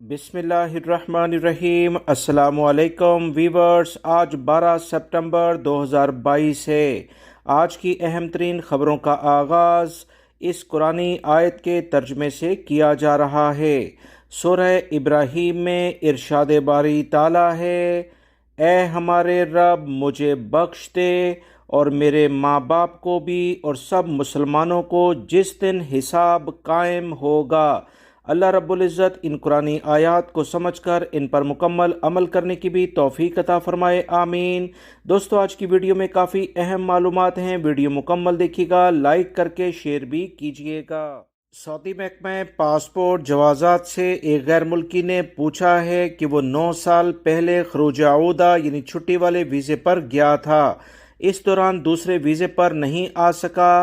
बिस्मिल्लाहिर्रहमानिर्रहीम। अस्सलामुअलैकुम वीवर्स। आज 12 सितंबर 2022 है। आज की अहम तरीन ख़बरों का आगाज़ इस कुरानी आयत के तर्जमे से किया जा रहा है। सूरह इब्राहीम में इरशाद बारी ताला है, ए हमारे रब मुझे बख्श दे और मेरे माँ बाप को भी और सब मुसलमानों को जिस दिन हिसाब कायम होगा। अल्लाह रब्बुल इज़्ज़त इन कुरानी आयात को समझकर इन पर मुकम्मल अमल करने की भी तौफीक अता फरमाए, आमीन। दोस्तों, आज की वीडियो में काफ़ी अहम मालूमात हैं। वीडियो मुकम्मल देखिएगा, लाइक करके शेयर भी कीजिएगा। सऊदी महकमा पासपोर्ट जवाज़ात से एक गैर मुल्की ने पूछा है कि वो 9 साल पहले खरूज आऊदा यानी छुट्टी वाले वीज़े पर गया था, इस दौरान दूसरे वीज़े पर नहीं आ सका।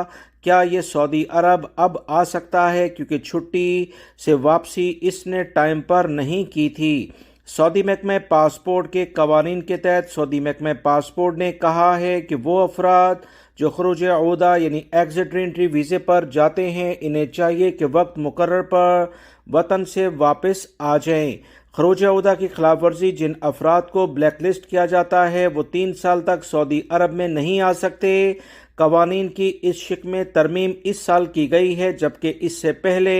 क्या ये सऊदी अरब अब आ सकता है, क्योंकि छुट्टी से वापसी इसने टाइम पर नहीं की थी। सऊदी महकमा पासपोर्ट के कवानीन के तहत सऊदी महकमा पासपोर्ट ने कहा है कि वो अफराद जो खरूज अऊदा यानी एग्जिट रीएंट्री वीज़े पर जाते हैं, इन्हें चाहिए कि वक्त मुकर्रर पर वतन से वापस आ जाएं। खरूज अऊदा की खिलाफ वर्जी जिन अफराद को ब्लैक लिस्ट किया जाता है, वो 3 साल तक सऊदी अरब में नहीं आ सकते। कवानीन की इस शिक में तरमीम इस साल की गई है, जबकि इससे पहले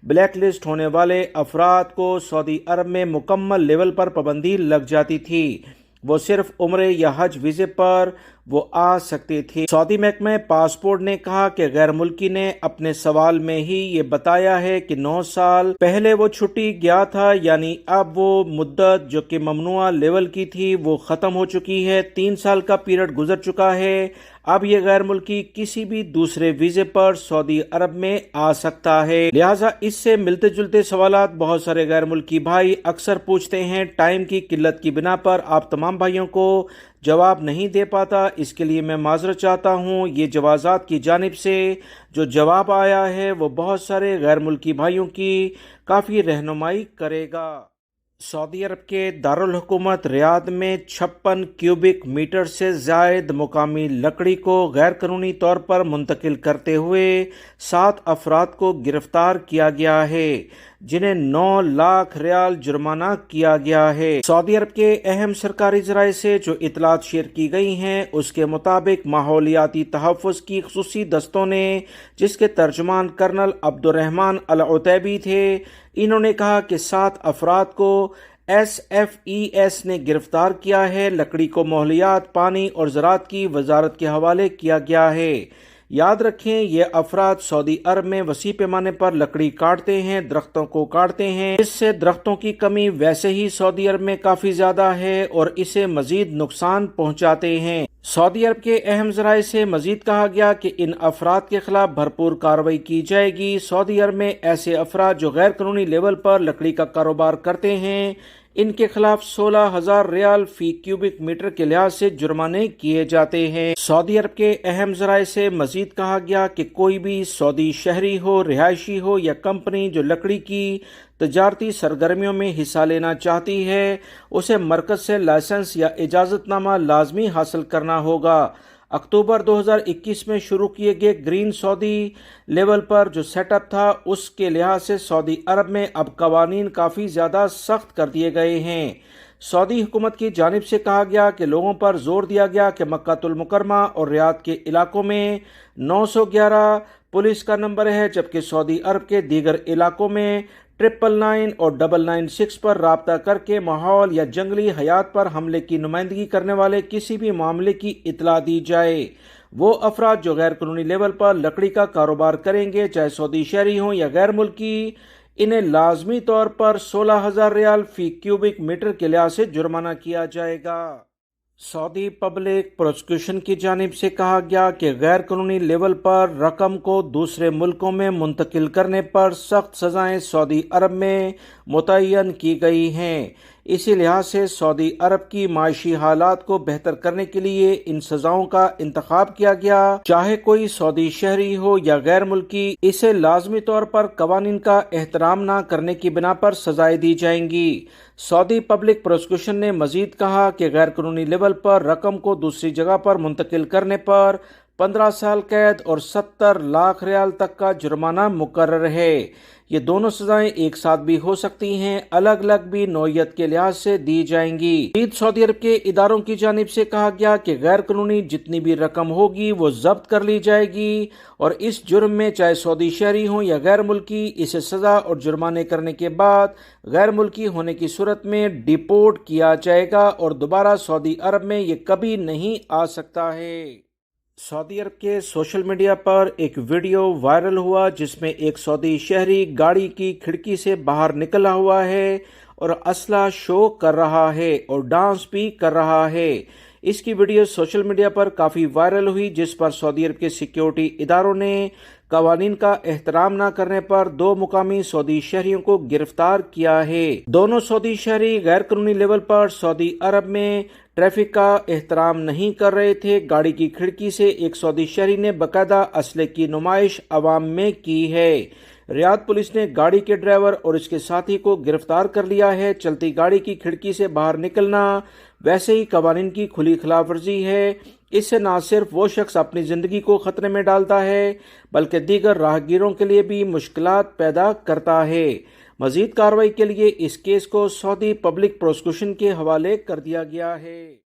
ब्लैक लिस्ट होने वाले अफराद को सऊदी अरब में मुकम्मल लेवल पर पाबंदी लग जाती थी। वो सिर्फ उम्रे या हज वीज़े पर वो आ सकते थे। सऊदी महकमा पासपोर्ट ने कहा कि गैर मुल्की ने अपने सवाल में ही ये बताया है कि 9 साल पहले वो छुट्टी गया था, यानी अब वो मुद्दत जो कि ममनुआ लेवल की थी वो ख़त्म हो चुकी है। 3 साल का पीरियड गुजर चुका है। अब ये गैर मुल्की किसी भी दूसरे वीज़े पर सऊदी अरब में आ सकता है। लिहाजा इससे मिलते जुलते सवालात बहुत सारे गैर मुल्की भाई अक्सर पूछते हैं। टाइम की किल्लत की बिना पर आप तमाम भाइयों को जवाब नहीं दे पाता, इसके लिए मैं माजरत चाहता हूँ। ये जवाज़ात की जानिब से जो जवाब आया है वो बहुत सारे गैर मुल्की भाइयों की काफ़ी रहनुमाई करेगा। सऊदी अरब के दारुल हुकूमत रियाद में 56 क्यूबिक मीटर से ज़ायद मुकामी लकड़ी को गैर कानूनी तौर पर मुंतकिल करते हुए 7 अफराद को गिरफ्तार किया गया है, जिन्हें 9 लाख रियाल जुर्माना किया गया है। सऊदी अरब के अहम सरकारी ज़राए से जो इतलात शेयर की गई हैं, उसके मुताबिक माहौलियाती तहफ़्फ़ुज़ की ख़ुसूसी दस्तों ने, जिसके तर्जुमान कर्नल अब्दुर्रहमान अल उतैबी थे, इन्होंने कहा कि 7 अफराद को SFES ने गिरफ्तार किया है। लकड़ी को माहौलियात, पानी और ज़राअत की वजारत के हवाले किया गया है। याद रखें, ये अफराद सऊदी अरब में वसी पैमाने पर लकड़ी काटते हैं, दरख्तों को काटते हैं। इससे दरख्तों की कमी वैसे ही सऊदी अरब में काफ़ी ज़्यादा है और इसे मज़ीद नुकसान पहुँचाते हैं। सऊदी अरब के अहम ज़राए से मज़ीद कहा गया कि इन अफराद के खिलाफ भरपूर कार्रवाई की जाएगी। सऊदी अरब में ऐसे अफराद जो गैर कानूनी लेवल पर लकड़ी का कारोबार करते हैं, इनके खिलाफ 16,000 रियाल फी क्यूबिक मीटर के लिहाज से जुर्माने किए जाते हैं। सऊदी अरब के अहम ज़राए से मजीद कहा गया कि कोई भी सऊदी शहरी हो, रिहायशी हो या कंपनी जो लकड़ी की तजारती सरगर्मियों में हिस्सा लेना चाहती है, उसे मरकज़ से लाइसेंस या इजाज़तनामा लाजमी हासिल करना होगा। अक्टूबर 2021 में शुरू किए गए ग्रीन सऊदी लेवल पर जो सेटअप था, उसके लिहाज से सऊदी अरब में अब कवानीन काफ़ी ज़्यादा सख्त कर दिए गए हैं। सऊदी हुकूमत की जानिब से कहा गया कि लोगों पर जोर दिया गया कि मक्कातुल मुकरमा और रियाद के इलाकों में 911 पुलिस का नंबर है, जबकि सऊदी अरब के दीगर इलाकों में 999 और 996 पर राब्ता करके माहौल या जंगली हयात पर हमले की नुमाइंदगी करने वाले किसी भी मामले की इतला दी जाए। वो अफराद जो गैर कानूनी लेवल पर लकड़ी का कारोबार करेंगे, चाहे सऊदी शहरी हों या गैर मुल्की, इन्हें लाजमी तौर पर 16,000 रियाल फी क्यूबिक मीटर के लिहाज से जुर्माना किया जाएगा। सऊदी पब्लिक प्रोसिक्यूशन की जानिब से कहा गया कि गैर कानूनी लेवल पर रकम को दूसरे मुल्कों में मुंतकिल करने पर सख्त सज़ाएं सऊदी अरब में मुतय्यन की गई हैं। इसी लिहाज से सऊदी अरब की माशी हालात को बेहतर करने के लिए इन सज़ाओं का इंतखाब किया गया। चाहे कोई सऊदी शहरी हो या गैर मुल्की, इसे लाजमी तौर पर कवानीन का एहतराम न करने की बिना पर सजाएं दी जाएंगी। सऊदी पब्लिक प्रोसिक्यूशन ने मजीद कहा कि गैर कानूनी लेवल पर रकम को दूसरी जगह पर मुंतकिल करने पर 15 साल कैद और 70 लाख रियाल तक का जुर्माना मुकर्रर है। ये दोनों सजाएं एक साथ भी हो सकती हैं, अलग अलग भी नौयत के लिहाज से दी जाएंगी। सऊदी अरब के इदारों की जानिब से कहा गया कि गैर कानूनी जितनी भी रकम होगी वो जब्त कर ली जाएगी और इस जुर्म में चाहे सऊदी शहरी हों या गैर मुल्की, इसे सजा और जुर्माने करने के बाद गैर मुल्की होने की सूरत में डिपोर्ट किया जाएगा और दोबारा सऊदी अरब में ये कभी नहीं आ सकता है। सऊदी अरब के सोशल मीडिया पर एक वीडियो वायरल हुआ जिसमें एक सऊदी शहरी गाड़ी की खिड़की से बाहर निकला हुआ है और असला शो कर रहा है और डांस भी कर रहा है। इसकी वीडियो सोशल मीडिया पर काफ़ी वायरल हुई, जिस पर सऊदी अरब के सिक्योरिटी इदारों ने कवानीन का एहतराम न करने पर 2 मुकामी सऊदी शहरियों को गिरफ्तार किया है। दोनों सऊदी शहरी गैर कानूनी लेवल पर सऊदी अरब में ट्रैफिक का एहतराम नहीं कर रहे थे। गाड़ी की खिड़की से एक सऊदी शहरी ने बाकायदा असले की नुमाइश अवाम में की है। रियाद पुलिस ने गाड़ी के ड्राइवर और इसके साथी को गिरफ्तार कर लिया है। चलती गाड़ी की खिड़की से बाहर निकलना वैसे ही कवानीन की खुली खिलाफ वर्जी है। इससे न सिर्फ वो शख्स अपनी जिंदगी को खतरे में डालता है बल्कि दीगर राहगीरों के लिए भी मुश्किलात पैदा करता है। मजीद कार्रवाई के लिए इस केस को सऊदी पब्लिक प्रोसिक्यूशन के हवाले कर दिया गया है।